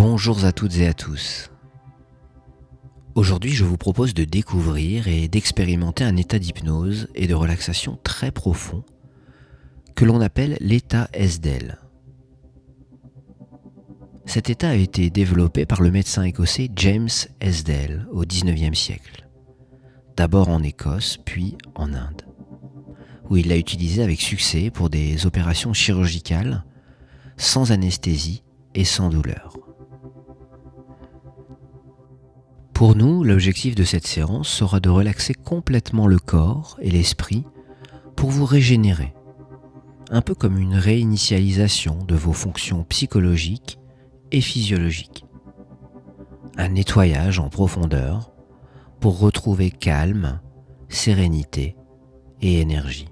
Bonjour à toutes et à tous. Aujourd'hui, je vous propose de découvrir et d'expérimenter un état d'hypnose et de relaxation très profond que l'on appelle l'état SDEL. Cet état a été développé par le médecin écossais James SDEL au XIXe siècle, d'abord en Écosse puis en Inde, où il l'a utilisé avec succès pour des opérations chirurgicales sans anesthésie et sans douleur. Pour nous, l'objectif de cette séance sera de relaxer complètement le corps et l'esprit pour vous régénérer, un peu comme une réinitialisation de vos fonctions psychologiques et physiologiques. Un nettoyage en profondeur pour retrouver calme, sérénité et énergie.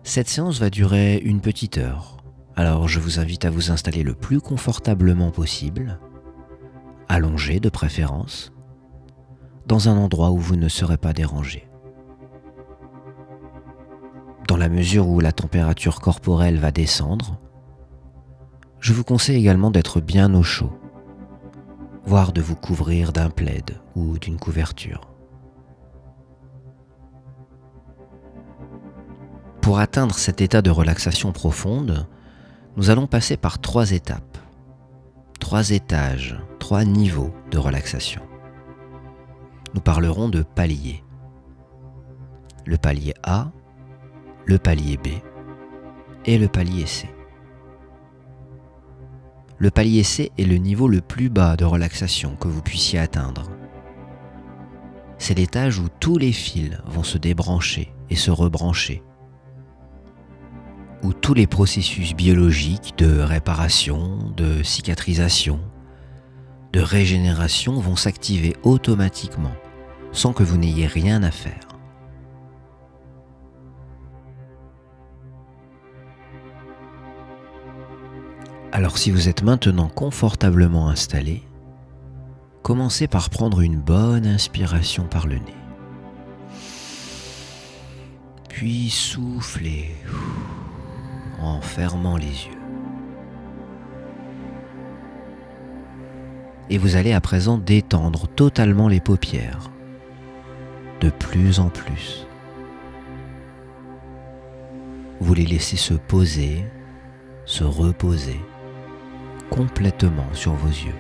Cette séance va durer une petite heure. Alors je vous invite à vous installer le plus confortablement possible, allongé de préférence, dans un endroit où vous ne serez pas dérangé. Dans la mesure où la température corporelle va descendre, je vous conseille également d'être bien au chaud, voire de vous couvrir d'un plaid ou d'une couverture. Pour atteindre cet état de relaxation profonde, nous allons passer par 3 étapes, 3 étages, 3 niveaux de relaxation. Nous parlerons de paliers. Le palier A, le palier B et le palier C. Le palier C est le niveau le plus bas de relaxation que vous puissiez atteindre. C'est l'étage où tous les fils vont se débrancher et se rebrancher, où tous les processus biologiques de réparation, de cicatrisation, de régénération vont s'activer automatiquement, sans que vous n'ayez rien à faire. Alors si vous êtes maintenant confortablement installé, commencez par prendre une bonne inspiration par le nez. Puis soufflez en fermant les yeux. Et vous allez à présent détendre totalement les paupières, de plus en plus. Vous les laissez se poser, se reposer complètement sur vos yeux.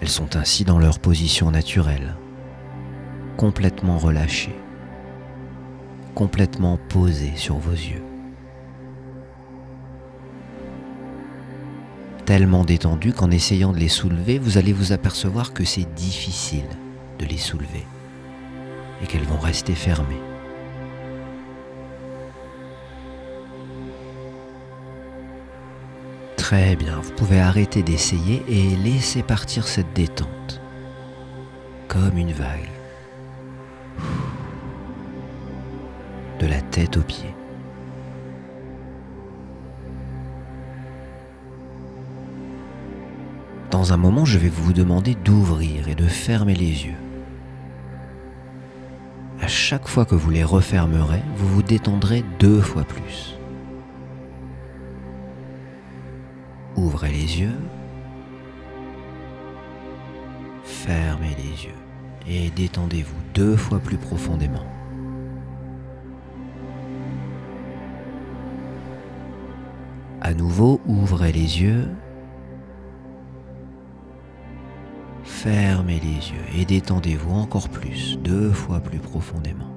Elles sont ainsi dans leur position naturelle, complètement relâchées, complètement posées sur vos yeux. Tellement détendues qu'en essayant de les soulever, vous allez vous apercevoir que c'est difficile de les soulever et qu'elles vont rester fermées. Très bien, vous pouvez arrêter d'essayer et laisser partir cette détente, comme une vague, de la tête aux pieds. Dans un moment, je vais vous demander d'ouvrir et de fermer les yeux. À chaque fois que vous les refermerez, vous vous détendrez 2 fois plus. Ouvrez les yeux, fermez les yeux et détendez-vous 2 fois plus profondément. À nouveau, ouvrez les yeux, fermez les yeux et détendez-vous encore plus, 2 fois plus profondément.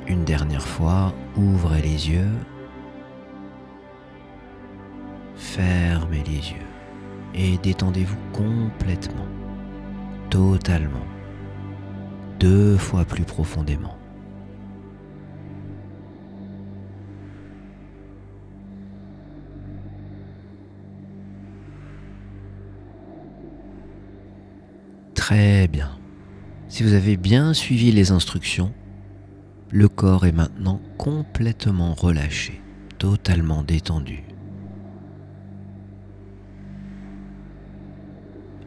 Une dernière fois, ouvrez les yeux, fermez les yeux et détendez-vous complètement, totalement, 2 fois plus profondément. Très bien. Si vous avez bien suivi les instructions, le corps est maintenant complètement relâché, totalement détendu.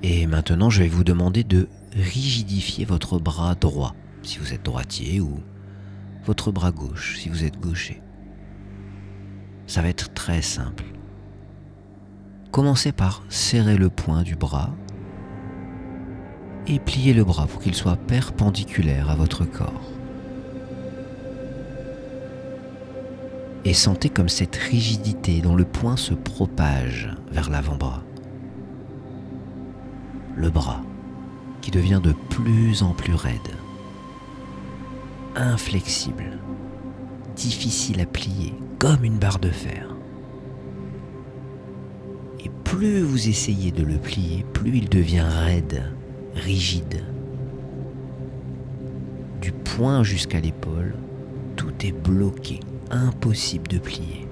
Et maintenant, je vais vous demander de rigidifier votre bras droit, si vous êtes droitier, ou votre bras gauche si vous êtes gaucher. Ça va être très simple. Commencez par serrer le poing du bras et plier le bras pour qu'il soit perpendiculaire à votre corps. Et sentez comme cette rigidité dont le poing se propage vers l'avant-bras. Le bras qui devient de plus en plus raide, inflexible, difficile à plier, comme une barre de fer. Et plus vous essayez de le plier, plus il devient raide, rigide. Du poing jusqu'à l'épaule, tout est bloqué, impossible de plier.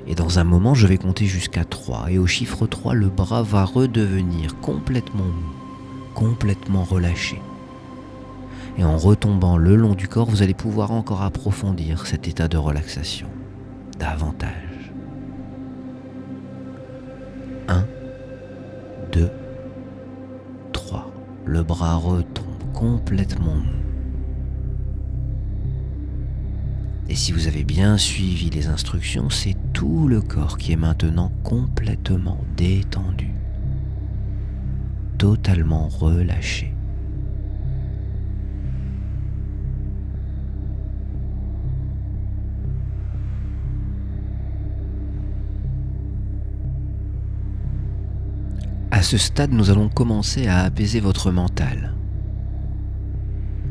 Et dans un moment, je vais compter jusqu'à 3. Et au chiffre 3, le bras va redevenir complètement mou, complètement relâché. Et en retombant le long du corps, vous allez pouvoir encore approfondir cet état de relaxation davantage. 1, 2, 3. Le bras retombe complètement mou. Et si vous avez bien suivi les instructions, c'est tout le corps qui est maintenant complètement détendu, totalement relâché. À ce stade, nous allons commencer à apaiser votre mental.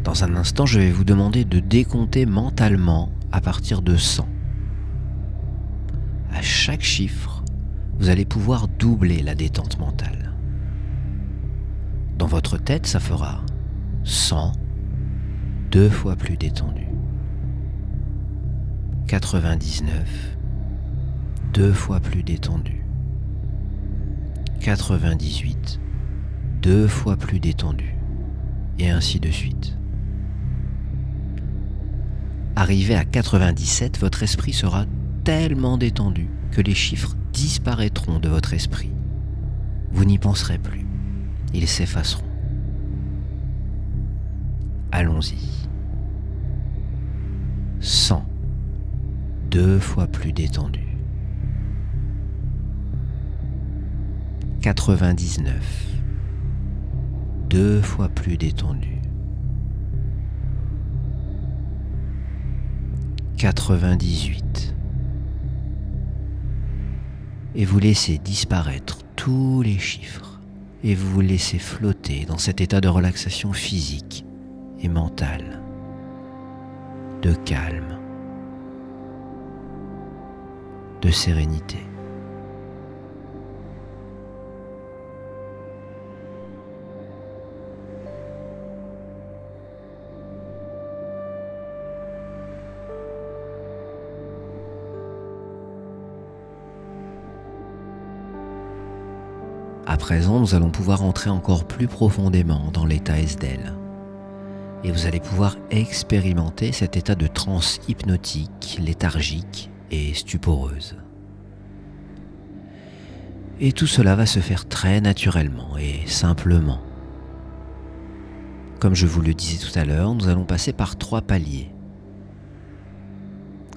Dans un instant, je vais vous demander de décompter mentalement à partir de 100. À chaque chiffre, vous allez pouvoir doubler la détente mentale. Dans votre tête, ça fera 100, 2 fois plus détendu. 99, 2 fois plus détendu. 98, 2 fois plus détendu. Et ainsi de suite. Arrivé à 97, votre esprit sera tellement détendu que les chiffres disparaîtront de votre esprit. Vous n'y penserez plus. Ils s'effaceront. Allons-y. 100, 2 fois plus détendu. 99, 2 fois plus détendu. 98. Et vous laissez disparaître tous les chiffres et vous vous laissez flotter dans cet état de relaxation physique et mentale, de calme, de sérénité. À présent, nous allons pouvoir entrer encore plus profondément dans l'état SDEL. Et vous allez pouvoir expérimenter cet état de transe hypnotique, léthargique et stuporeuse. Et tout cela va se faire très naturellement et simplement. Comme je vous le disais tout à l'heure, nous allons passer par 3 paliers.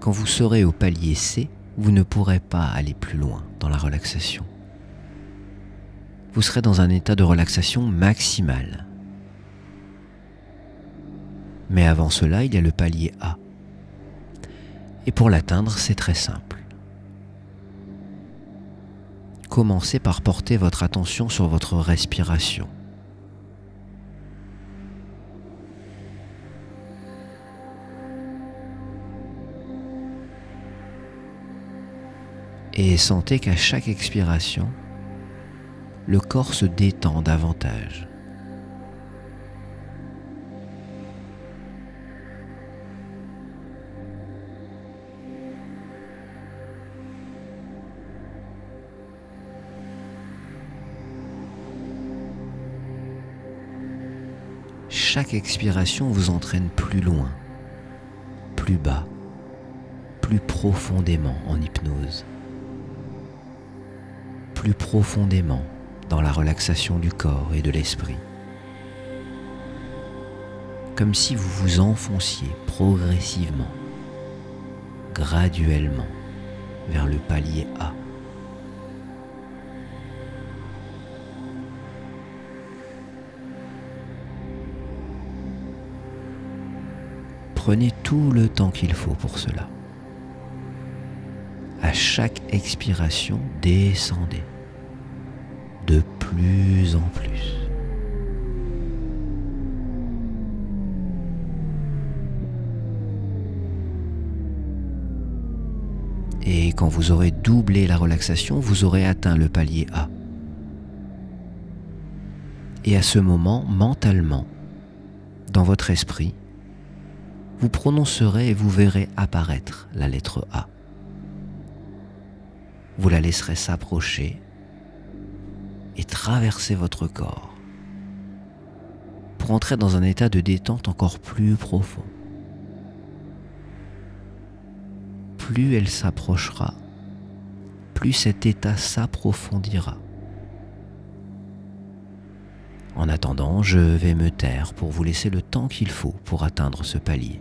Quand vous serez au palier C, vous ne pourrez pas aller plus loin dans la relaxation. Vous serez dans un état de relaxation maximale. Mais avant cela, il y a le palier A. Et pour l'atteindre, c'est très simple. Commencez par porter votre attention sur votre respiration. Et sentez qu'à chaque expiration, le corps se détend davantage. Chaque expiration vous entraîne plus loin, plus bas, plus profondément en hypnose, plus profondément dans la relaxation du corps et de l'esprit. comme si vous vous enfonciez progressivement, graduellement, vers le palier A. Prenez tout le temps qu'il faut pour cela. À chaque expiration, descendez de plus en plus. Et quand vous aurez doublé la relaxation, vous aurez atteint le palier A. Et à ce moment, mentalement, dans votre esprit, vous prononcerez et vous verrez apparaître la lettre A. Vous la laisserez s'approcher et traverser votre corps pour entrer dans un état de détente encore plus profond. Plus elle s'approchera, plus cet état s'approfondira. En attendant, je vais me taire pour vous laisser le temps qu'il faut pour atteindre ce palier.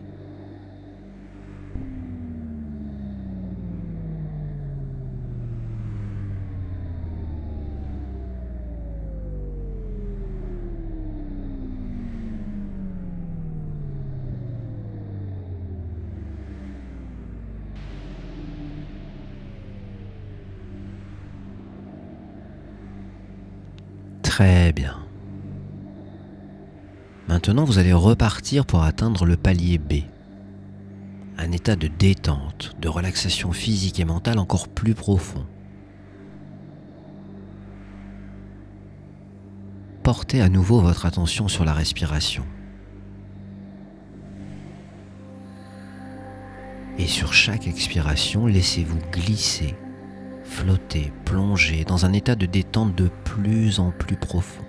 Très bien. Maintenant, vous allez repartir pour atteindre le palier B. Un état de détente, de relaxation physique et mentale encore plus profond. Portez à nouveau votre attention sur la respiration. Et sur chaque expiration, laissez-vous glisser, flotter, plonger dans un état de détente de plus en plus profond.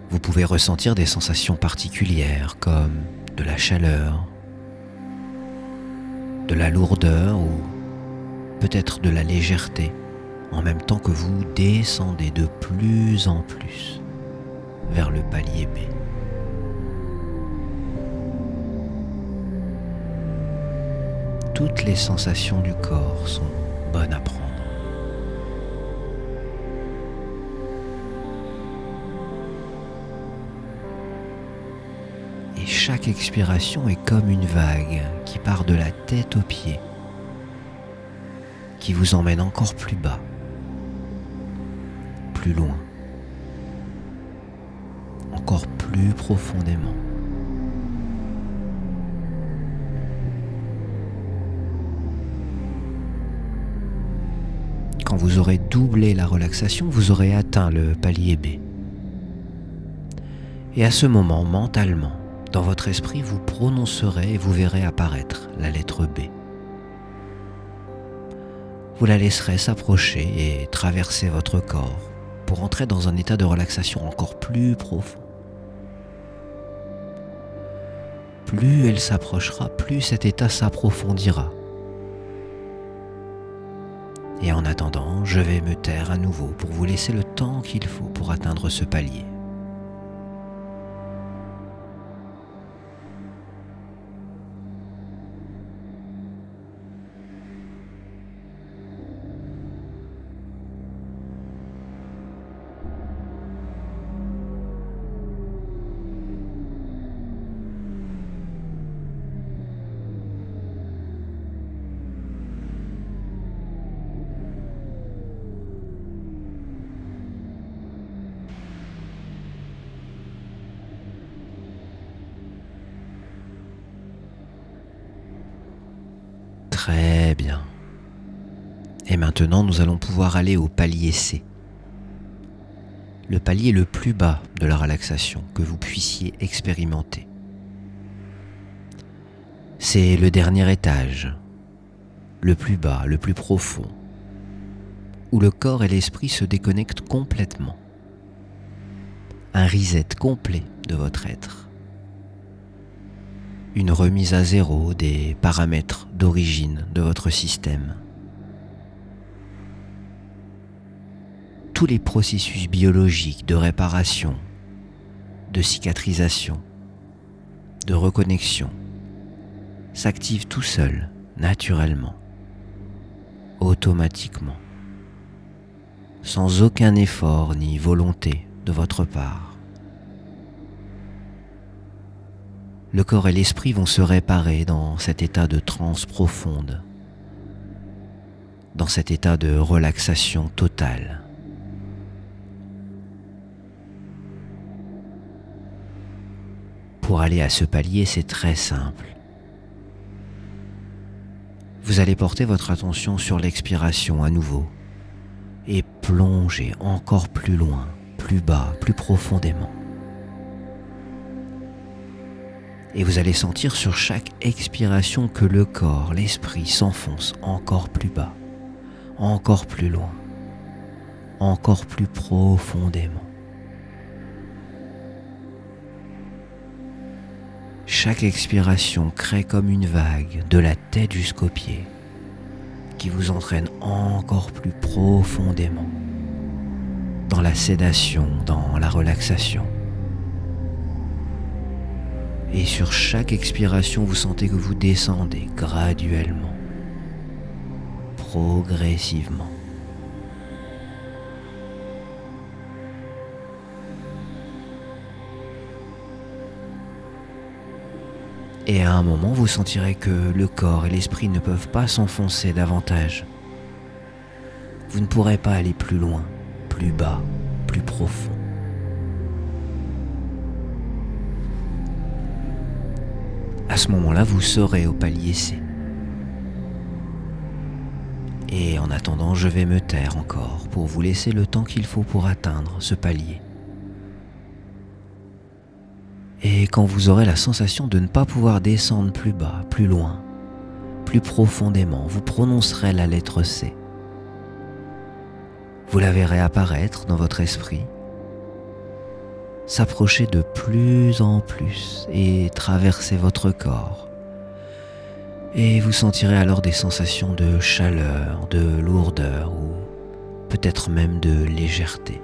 Vous pouvez ressentir des sensations particulières comme de la chaleur, de la lourdeur ou peut-être de la légèreté, en même temps que vous descendez de plus en plus vers le palier B. Toutes les sensations du corps sont bonnes à prendre. Et chaque expiration est comme une vague qui part de la tête aux pieds, qui vous emmène encore plus bas, plus loin, encore plus profondément. Quand vous aurez doublé la relaxation, vous aurez atteint le palier B. Et à ce moment, mentalement, dans votre esprit, vous prononcerez et vous verrez apparaître la lettre B. Vous la laisserez s'approcher et traverser votre corps pour entrer dans un état de relaxation encore plus profond. Plus elle s'approchera, plus cet état s'approfondira. Et en attendant, je vais me taire à nouveau pour vous laisser le temps qu'il faut pour atteindre ce palier. Très bien. Et maintenant, nous allons pouvoir aller au palier C. Le palier le plus bas de la relaxation que vous puissiez expérimenter. C'est le dernier étage, le plus bas, le plus profond, où le corps et l'esprit se déconnectent complètement. Un reset complet de votre être. Une remise à zéro des paramètres d'origine de votre système. tous les processus biologiques de réparation, de cicatrisation, de reconnexion s'activent tout seul, naturellement, automatiquement, sans aucun effort ni volonté de votre part. Le corps et l'esprit vont se réparer dans cet état de transe profonde, dans cet état de relaxation totale. Pour aller à ce palier, c'est très simple. Vous allez porter votre attention sur l'expiration à nouveau et plonger encore plus loin, plus bas, plus profondément. Et vous allez sentir sur chaque expiration que le corps, l'esprit s'enfonce encore plus bas, encore plus loin, encore plus profondément. Chaque expiration crée comme une vague de la tête jusqu'aux pieds qui vous entraîne encore plus profondément dans la sédation, dans la relaxation. Et sur chaque expiration, vous sentez que vous descendez graduellement, progressivement. Et à un moment, vous sentirez que le corps et l'esprit ne peuvent pas s'enfoncer davantage. Vous ne pourrez pas aller plus loin, plus bas, plus profond. À ce moment-là, vous serez au palier C. Et en attendant, je vais me taire encore pour vous laisser le temps qu'il faut pour atteindre ce palier. Et quand vous aurez la sensation de ne pas pouvoir descendre plus bas, plus loin, plus profondément, vous prononcerez la lettre C. Vous la verrez apparaître dans votre esprit, s'approcher de plus en plus et traverser votre corps. Et vous sentirez alors des sensations de chaleur, de lourdeur ou peut-être même de légèreté.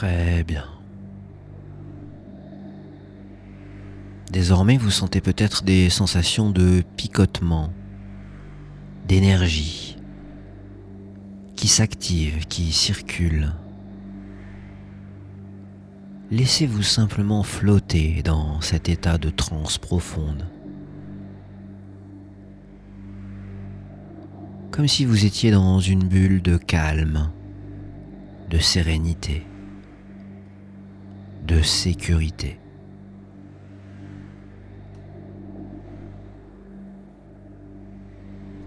Très bien. Désormais, vous sentez peut-être des sensations de picotement, d'énergie, qui s'activent, qui circulent. Laissez-vous simplement flotter dans cet état de transe profonde. Comme si vous étiez dans une bulle de calme, de sérénité, de sécurité.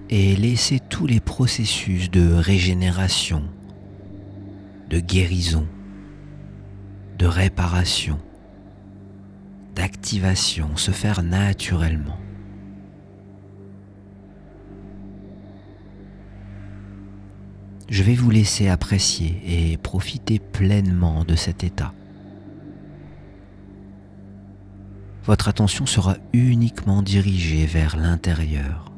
Et laissez tous les processus de régénération, de guérison, de réparation, d'activation se faire naturellement. Je vais vous laisser apprécier et profiter pleinement de cet état. Votre attention sera uniquement dirigée vers l'intérieur.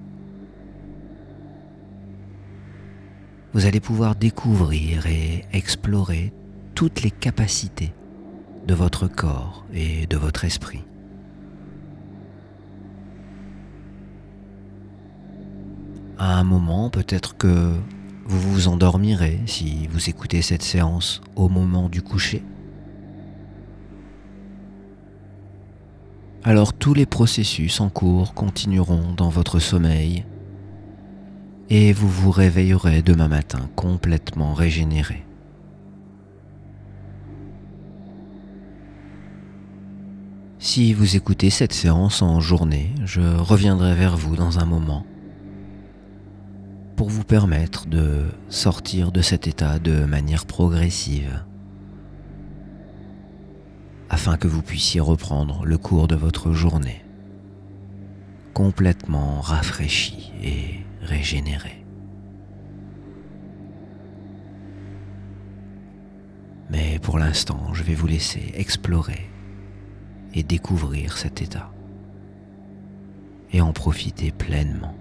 Vous allez pouvoir découvrir et explorer toutes les capacités de votre corps et de votre esprit. À un moment, peut-être que vous vous endormirez si vous écoutez cette séance au moment du coucher. alors tous les processus en cours continueront dans votre sommeil et vous vous réveillerez demain matin complètement régénéré. Si vous écoutez cette séance en journée, je reviendrai vers vous dans un moment pour vous permettre de sortir de cet état de manière progressive, afin que vous puissiez reprendre le cours de votre journée, complètement rafraîchi et régénéré. Mais pour l'instant, je vais vous laisser explorer et découvrir cet état et en profiter pleinement.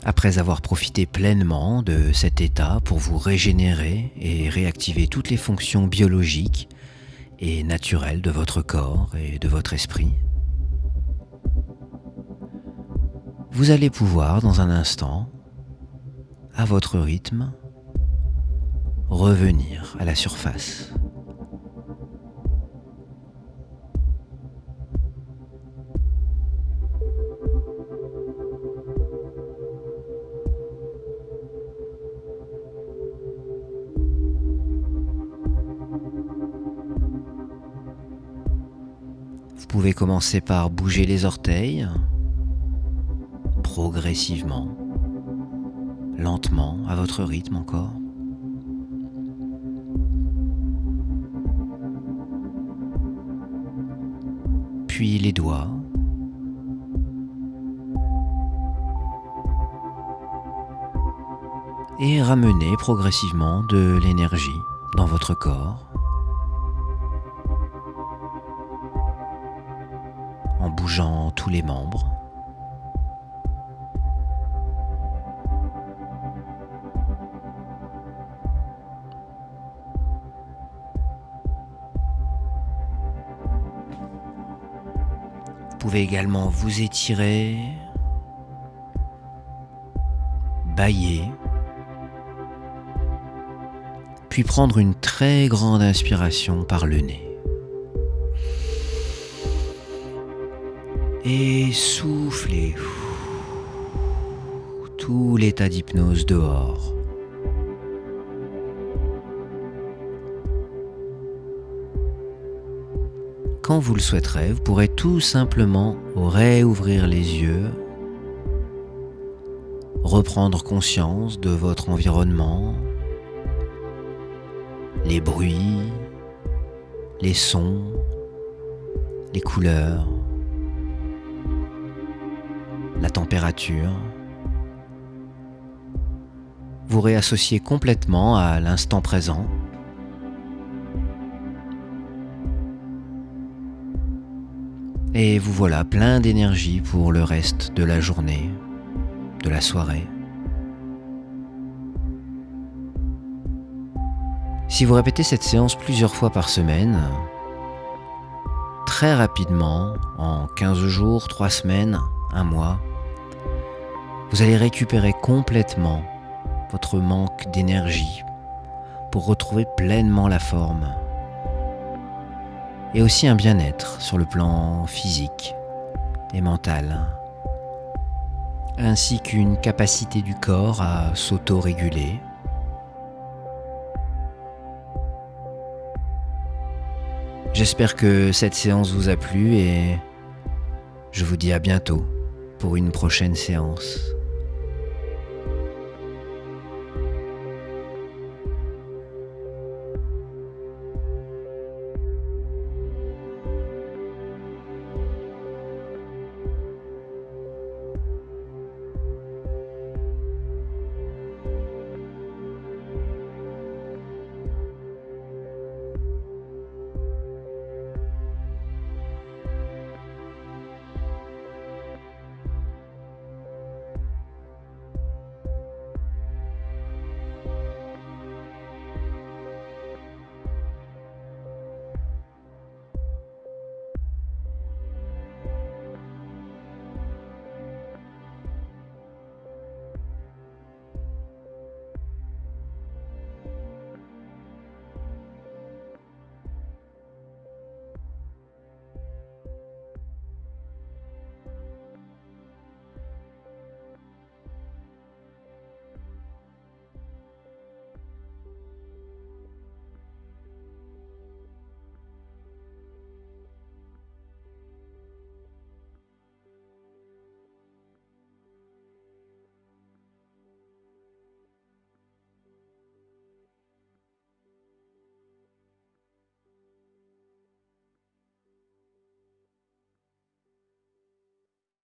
Après avoir profité pleinement de cet état pour vous régénérer et réactiver toutes les fonctions biologiques et naturelles de votre corps et de votre esprit, vous allez pouvoir, dans un instant, à votre rythme, revenir à la surface. Vous pouvez commencer par bouger les orteils, progressivement, lentement, à votre rythme encore. Puis les doigts. Et ramener progressivement de l'énergie dans votre corps en bougeant tous les membres. Vous pouvez également vous étirer, bâiller, puis prendre une très grande inspiration par le nez. Et soufflez tout l'état d'hypnose dehors. Quand vous le souhaiterez, vous pourrez tout simplement réouvrir les yeux, reprendre conscience de votre environnement, les bruits, les sons, les couleurs, la température. Vous réassociez complètement à l'instant présent. Et vous voilà plein d'énergie pour le reste de la journée, de la soirée. Si vous répétez cette séance plusieurs fois par semaine, très rapidement, en 15 jours, 3 semaines, 1 mois, vous allez récupérer complètement votre manque d'énergie pour retrouver pleinement la forme et aussi un bien-être sur le plan physique et mental, ainsi qu'une capacité du corps à s'auto-réguler. J'espère que cette séance vous a plu et je vous dis à bientôt pour une prochaine séance.